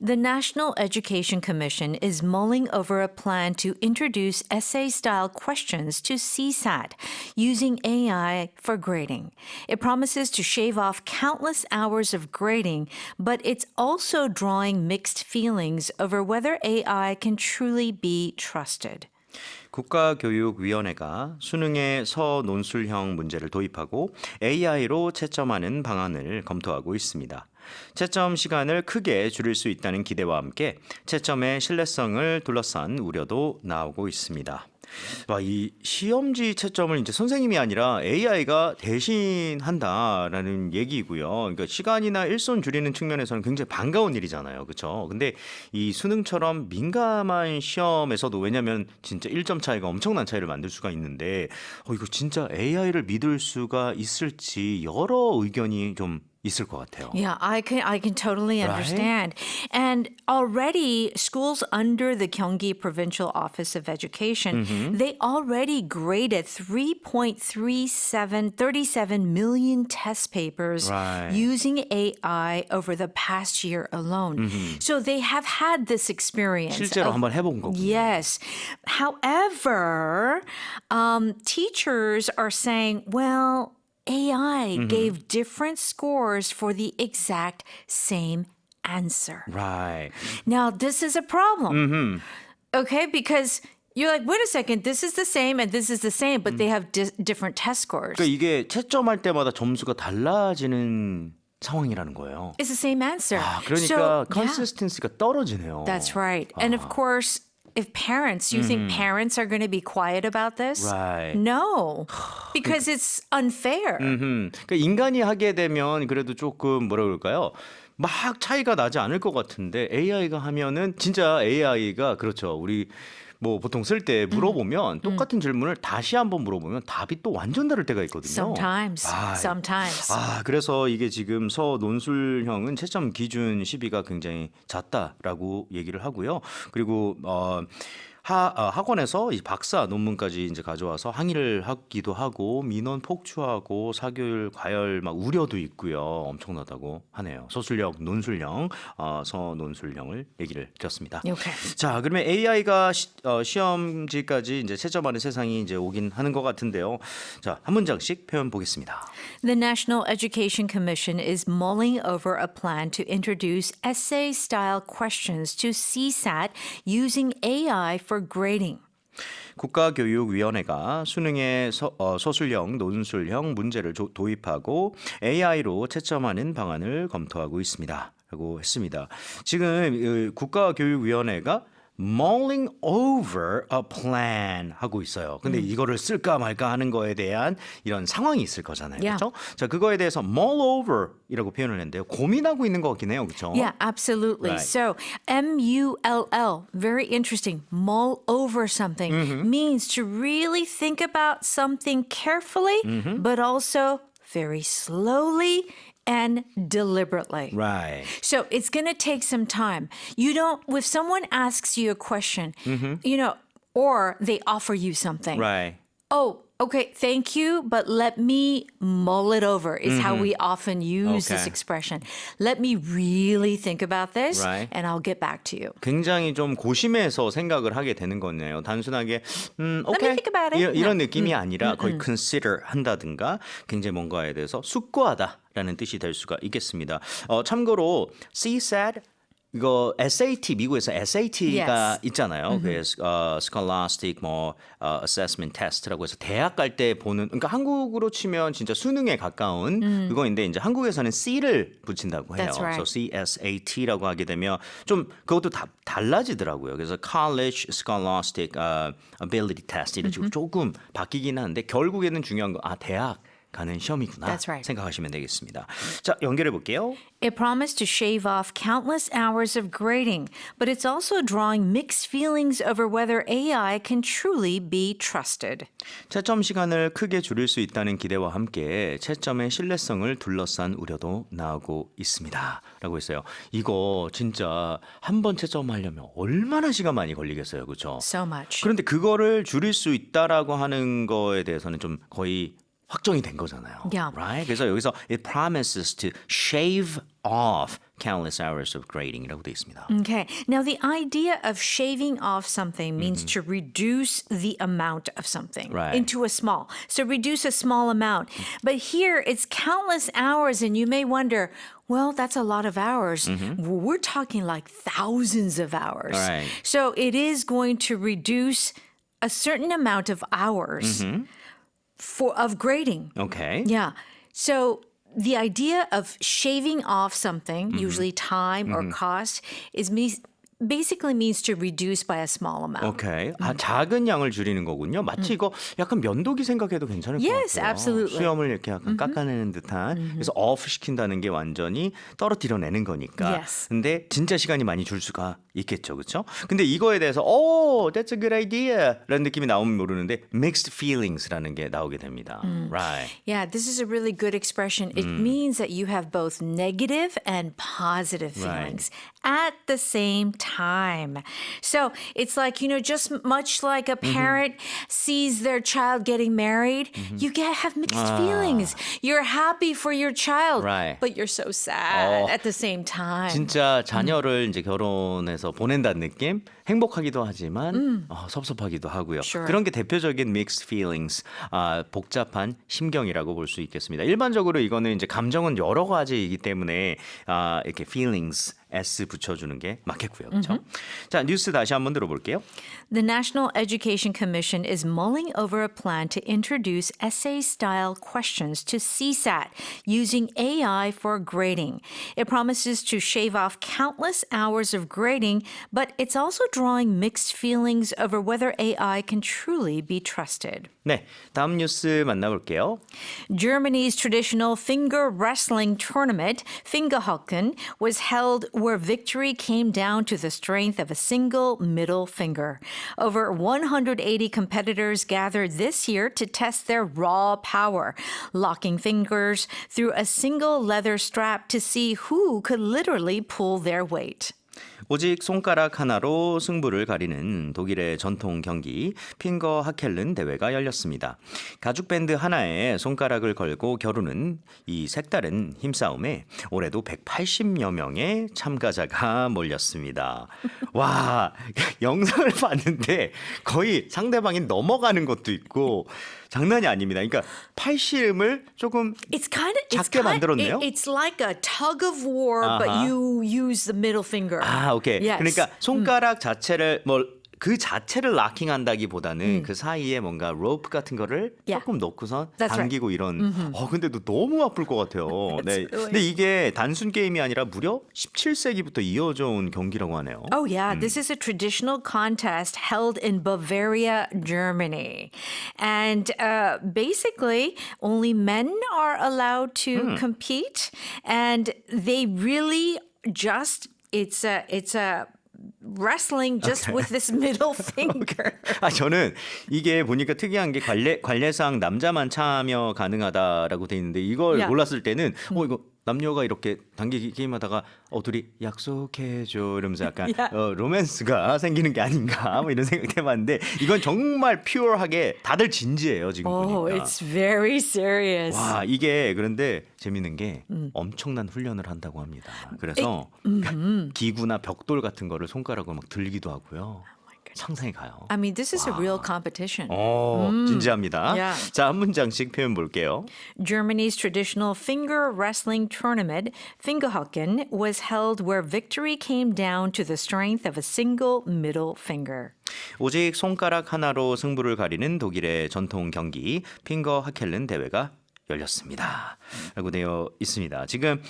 The National Education Commission is mulling over a plan to introduce essay-style questions to CSAT using AI for grading. It promises to shave off countless hours of grading, but it's also drawing mixed feelings over whether AI can truly be trusted. 국가교육위원회가 수능의 서논술형 문제를 도입하고 AI로 채점하는 방안을 검토하고 있습니다. 채점 시간을 크게 줄일 수 있다는 기대와 함께 채점의 신뢰성을 둘러싼 우려도 나오고 있습니다. 이 시험지 채점을 이제 선생님이 아니라 AI가 대신한다라는 얘기고요. 그러니까 시간이나 일손 줄이는 측면에서는 굉장히 반가운 일이잖아요. 그렇죠? 근데 이 수능처럼 민감한 시험에서도 왜냐면 진짜 1점 차이가 엄청난 차이를 만들 수가 있는데 이거 진짜 AI를 믿을 수가 있을지 여러 의견이 좀 있을 것 같아요. Yeah, I can totally understand. And already schools under the Gyeonggi Provincial Office of Education, they already graded 3.37 million test papers using AI over the past year alone. So they have had this experience. 실제로 한번 해본 거군요. Yes. However, teachers are saying, well, AI gave different scores for the exact same answer. Right. Now, this is a problem. Okay, because you're like, wait a second, this is the same and this is the same, but they have different test scores. 그러니까 이게 채점할 때마다 점수가 달라지는 상황이라는 거예요. It's the same answer. 그러니까 consistency가 떨어지네요. That's right. And of course, if parents, you think parents are going to be quiet about this? Right. No, because it's unfair. 그러니까 인간이 하게 되면 그래도 조금 뭐라 그럴까요? 막 차이가 나지 않을 것 같은데 AI가 하면은 진짜 AI가 그렇죠. 우리 뭐 보통 쓸 때 물어보면 똑같은 질문을 다시 한번 물어보면 답이 또 완전 다를 때가 있거든요. Sometimes. 그래서 이게 지금 서논술형은 채점 기준 시비가 굉장히 잦다라고 얘기를 하고요. 그리고 학원에서 이 박사 논문까지 이제 가져와서 항의를 하기도 하고 민원 폭주하고 사교율 과열 막 우려도 있고요. 엄청나다고 하네요. 서술형, 논술형, 서논술형을 얘기를 드렸습니다. Okay. 자, 그러면 AI가 시험지까지 이제 채점하는 세상이 이제 오긴 하는 것 같은데요. 자, 한 문장씩 표현 보겠습니다. The National Education Commission is mulling over a plan to introduce essay-style questions to CSAT using AI for grading. 국가교육위원회가 수능의 서술형, 논술형 문제를 도입하고 AI로 채점하는 방안을 검토하고 있습니다. 라고 했습니다. 지금 국가교육위원회가 mulling over a plan 하고 있어요. 근데 이거를 쓸까 말까 하는 거에 대한 이런 상황이 있을 거잖아요. Yeah. 그렇죠? 자, 그거에 대해서 mull over이라고 표현을 했는데요. 고민하고 있는 것 같긴 해요. 그렇죠? Yeah, absolutely. Right. So MULL, very interesting. Mull over something means to really think about something carefully, but also very slowly and deliberately. Right. So it's going to take some time. You don't, if someone asks you a question, or they offer you something. Right. Oh, okay, thank you, but let me mull it over is how we often use this Okay. expression. Let me really think about this Right. and I'll get back to you. 굉장히 좀 고심해서 생각을 하게 되는 거네요. 단순하게 오케이 think about it. 이런 느낌이 아니라 거의 consider 한다든가 굉장히 뭔가에 대해서 숙고하다라는 뜻이 될 수가 있겠습니다. 참고로 CSAT 이거 SAT 미국에서 SAT가 Yes. 있잖아요. 그래서 Scholastic Assessment Test라고 해서 대학 갈 때 보는 그러니까 한국으로 치면 진짜 수능에 가까운 그거인데 이제 한국에서는 C를 붙인다고 해요. That's right. 그래서 CSAT라고 하게 되면 좀 그것도 다 달라지더라고요. 그래서 College Scholastic Ability Test 이런 식으로 조금 바뀌긴 하는데 결국에는 중요한 건 대학 가는 시험이구나 That's right. 생각하시면 되겠습니다. 자, 연결해 볼게요. It promised to shave off countless hours of grading, but it's also drawing mixed feelings over whether AI can truly be trusted. 채점 시간을 크게 줄일 수 있다는 기대와 함께 채점의 신뢰성을 둘러싼 우려도 나오고 있습니다. 라고 했어요. 이거 진짜 한 번 채점하려면 얼마나 시간 많이 걸리겠어요. 그렇죠? So much. 그런데 그거를 줄일 수 있다라고 하는 거에 대해서는 좀 거의 확정이 된 거잖아요. Yeah. Right? 그래서 여기서 it promises to shave off countless hours of grading이라고 돼 있습니다. Okay. Now, the idea of shaving off something means to reduce the amount of something Right. into a small. So reduce a small amount. But here it's countless hours, and you may wonder, well, that's a lot of hours. We're talking like thousands of hours. Right. So it is going to reduce a certain amount of hours of grading. Okay. Yeah. So the idea of shaving off something, usually time or cost, basically means to reduce by a small amount. 오케이. 작은 양을 줄이는 거군요. 마치 이거 약간 면도기 생각해도 괜찮을 것 Yes, 같아요. absolutely. 수염을 이렇게 약간 깎아내는 듯한. 그래서 off 시킨다는 게 완전히 떨어뜨려내는 거니까. Yes. 근데 진짜 시간이 많이 줄 수가 있겠죠. 그렇죠? 근데 이거에 대해서 oh, that's a good idea 라는 느낌이 나오면 모르는데 mixed feelings라는 게 나오게 됩니다. Right. Yeah, this is a really good expression. It means that you have both negative and positive feelings at the same time. So it's like, just much like a parent sees their child getting married, you have mixed feelings. You're happy for your child, Right. but you're so sad at the same time. 진짜 자녀를 이제 결혼해서 보낸다는 느낌? 행복하기도 하지만 섭섭하기도 하고요. Sure. 그런 게 대표적인 mixed feelings, 복잡한 심경이라고 볼 수 있겠습니다. 일반적으로 이거는 이제 감정은 여러 가지이기 때문에 이렇게 feelings S 붙여주는 게 맞겠고요. 그렇죠? 자, 뉴스 다시 한번 들어볼게요. The National Education Commission is mulling over a plan to introduce essay-style questions to CSAT using AI for grading. It promises to shave off countless hours of grading, but it's also drawing mixed feelings over whether AI can truly be trusted. 네, 다음 뉴스 만나볼게요. Germany's traditional finger wrestling tournament, Fingerhocken, was held where victory came down to the strength of a single middle finger. Over 180 competitors gathered this year to test their raw power, locking fingers through a single leather strap to see who could literally pull their weight. 오직 손가락 하나로 승부를 가리는 독일의 전통 경기 핑거 하켈른 대회가 열렸습니다. 가죽 밴드 하나에 손가락을 걸고 겨루는 이 색다른 힘싸움에 올해도 180여 명의 참가자가 몰렸습니다. 와, 영상을 봤는데 거의 상대방이 넘어가는 것도 있고 장난이 아닙니다. 그러니까 팔씨름을 조금 작게 만들었네요. It's like a tug of war, but you use the middle finger. 오케이. Yes. 그러니까 손가락 자체를 그 자체를 락킹한다기보다는 그 사이에 뭔가 로프 같은 거를 Yeah. 조금 넣고서 That's 당기고 이런. 근데도 너무 아플 것 같아요. 네. really- 근데 이게 단순 게임이 아니라 무려 17세기부터 이어져 온 경기라고 하네요. Oh, yeah. This is a traditional contest held in Bavaria, Germany. And basically, only men are allowed to compete. And they really just, it's a wrestling just with this middle finger. 저는 이게 보니까 특이한 게 관례상 남자만 참여 가능하다라고 돼 있는데 이걸 Yeah. 몰랐을 때는 이거 남녀가 이렇게 당기기 게임하다가 둘이 약속해줘 이러면서 약간 Yeah. 로맨스가 생기는 게 아닌가 뭐 이런 생각 해봤는데 이건 정말 퓨어하게 다들 진지해요 지금 Oh, 보니까. it's very serious. 와 이게 그런데 재밌는 게 엄청난 훈련을 한다고 합니다. 그래서 기구나 벽돌 같은 거를 손가락으로 막 들기도 하고요. 상상이 가요. I mean, this is a real competition. 진지합니다. Yeah. 자, 한 문장씩 표현 볼게요. Germany's traditional finger wrestling tournament, Fingerhocken, was held where victory came down to the strength of a single middle finger. 오직 손가락 하나로 승부를 가리는 독일의 전통 경기 핑거 하켈른 대회가 열렸습니다. 라고 되어 있습니다. 지금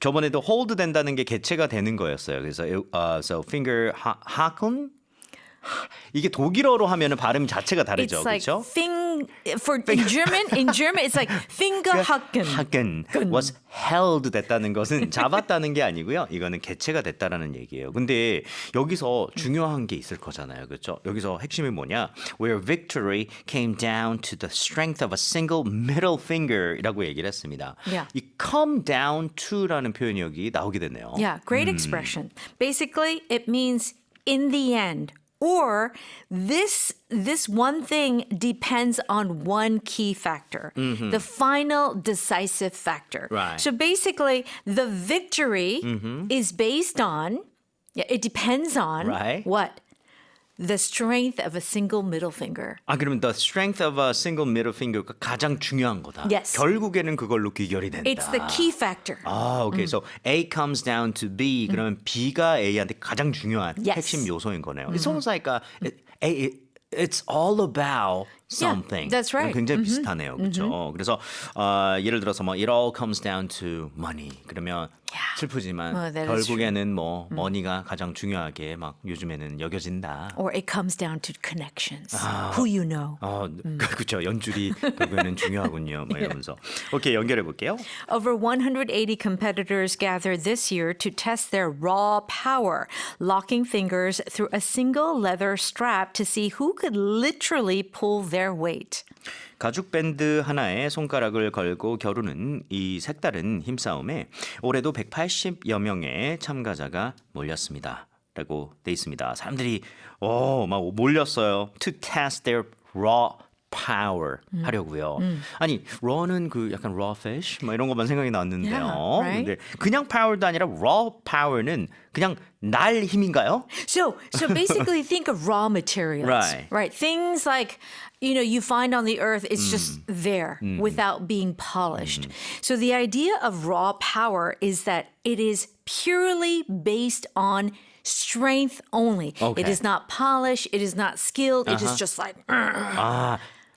저번에도 hold 된다는 게 개체가 되는 거였어요. 그래서 so finger haken 이게 독일어로 하면은 발음 자체가 다르죠. It's like 그렇죠? in German it's like Fingerhaken. haken was held 됐다는 것은 잡았다는 게 아니고요. 이거는 개체가 됐다라는 얘기예요. 근데 여기서 중요한 게 있을 거잖아요. 그렇죠? 여기서 핵심이 뭐냐? Where victory came down to the strength of a single middle finger이라고 얘기를 했습니다. Yeah. 이 come down to라는 표현이 여기 나오게 됐네요. Yeah, great expression. Basically, it means in the end Or this one thing depends on one key factor, the final decisive factor. Right. So basically, the victory is based on, it depends on Right. what? The strength of a single middle finger. 아, 그러면 the strength of a single middle finger가 가장 중요한 거다. Yes. 결국에는 그걸로 귀결이 된다. It's the key factor. 아, 오케이. So A comes down to B. 그러면 B가 A한테 가장 중요한 Yes. 핵심 요소인 거네요. It's almost like it's all about something. that's right. 굉장히 비슷하네요. 그렇죠? 그래서 예를 들어서 뭐 it all comes down to money. 그러면 슬프지만 that is 결국에는 뭐 money가 가장 중요하게 막 요즘에는 여겨진다. Or it comes down to connections, who you know. 그렇죠. 연줄이 결국에는 중요하군요. 뭐 이러면서. 오케이, 연결해 볼게요. Over 180 competitors gathered this year to test their raw power, locking fingers through a single leather strap to see who could literally pull their weight. 가죽 밴드 하나에 손가락을 걸고 겨루는 이 색다른 힘싸움에 올해도 180여 명의 참가자가 몰렸습니다. 라고 돼 있습니다. 사람들이 막 몰렸어요. To test their raw power 하려고요. 아니, raw는 그 약간 raw fish 뭐 이런 것만 생각이 났는데요. Yeah, right? 근데 그냥 power도 아니라 raw power는 그냥 날 힘인가요? So basically think of raw materials. Right. Things like, you find on the earth, it's just there without being polished. So the idea of raw power is that it is purely based on strength only. Okay. It is not polished, it is not skilled, it is just like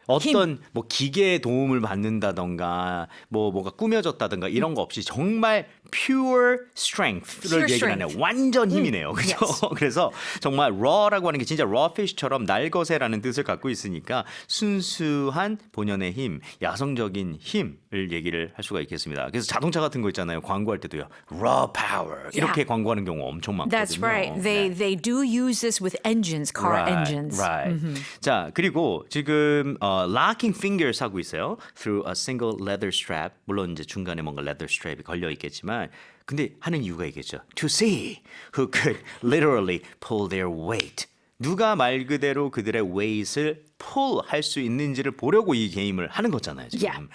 어떤 뭐 기계의 도움을 받는다던가 뭐가 꾸며졌다던가 이런 거 없이 정말 pure strength를 Pure 얘기하네요. strength. 완전 힘이네요. 그죠? Yes. 그래서 정말 raw라고 하는 게 진짜 raw fish처럼 날것이라는 뜻을 갖고 있으니까 순수한 본연의 힘, 야성적인 힘을 얘기를 할 수가 있겠습니다. 그래서 자동차 같은 거 있잖아요. 광고할 때도요. raw power 이렇게 광고하는 경우 엄청 많거든요. That's right. 네. They do use this with engines, car engines. Right. 자, 그리고 지금 locking fingers 하고 있어요. Through a single leather strap. 물론 이제 중간에 뭔가 leather strap이 걸려 있겠지만 근데 하는 이유가 있겠죠. To see who could literally pull their weight. 누가 말 그대로 그들의 weight을 pull 할 수 있는지를 보려고 이 게임을 하는 거잖아요, 지금. Yeah.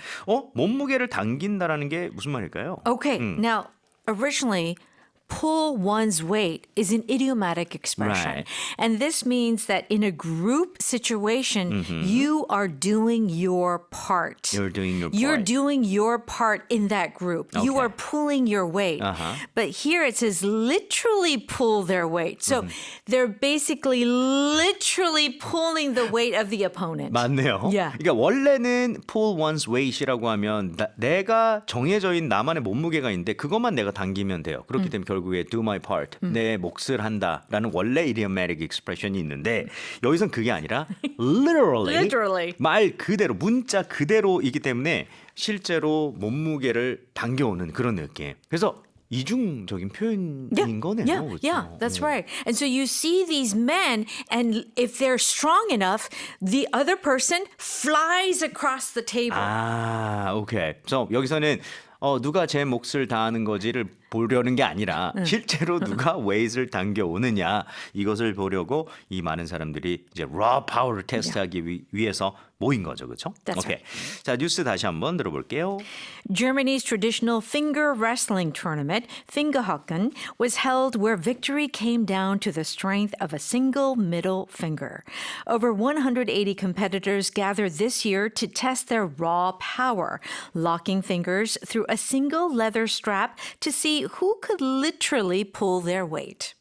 몸무게를 당긴다라는 게 무슨 말일까요? Okay, now originally, pull one's weight is an idiomatic expression. Right. And this means that in a group situation, you are doing your part. You're doing your part. You're doing your part in that group. You Okay. are pulling your weight. But here it says literally pull their weight. So they're basically literally pulling the weight of the opponent. 맞네요. Yeah. 그러니까 원래는 pull one's weight이라고 하면 내가 정해져 있는 나만의 몸무게가 있는데 그것만 내가 당기면 돼요. 그렇기 때문에 결국에 do my part, 내 몫을 한다라는 원래 idiomatic expression이 있는데 여기선 그게 아니라 literally 말 그대로 문자 그대로이기 때문에 실제로 몸무게를 당겨오는 그런 느낌. 그래서 이중적인 표현인 거네요. 그렇죠? Yeah, that's right. And so you see these men, and if they're strong enough, the other person flies across the table. 오케이. 그래서 여기서는 누가 제 몫을 다하는 거지를 보려는 게 아니라 실제로 누가 웨이트를 당겨 오느냐 이것을 보려고 이 많은 사람들이 이제 raw power를 테스트하기 위해서 모인 거죠, 그렇죠? That's 오케이. 자, 뉴스 다시 한번 들어볼게요. Germany's traditional finger wrestling tournament, Fingerhaken, was held where victory came down to the strength of a single middle finger. Over 180 competitors gathered this year to test their raw power, locking fingers through a single leather strap to see who could literally pull their weight.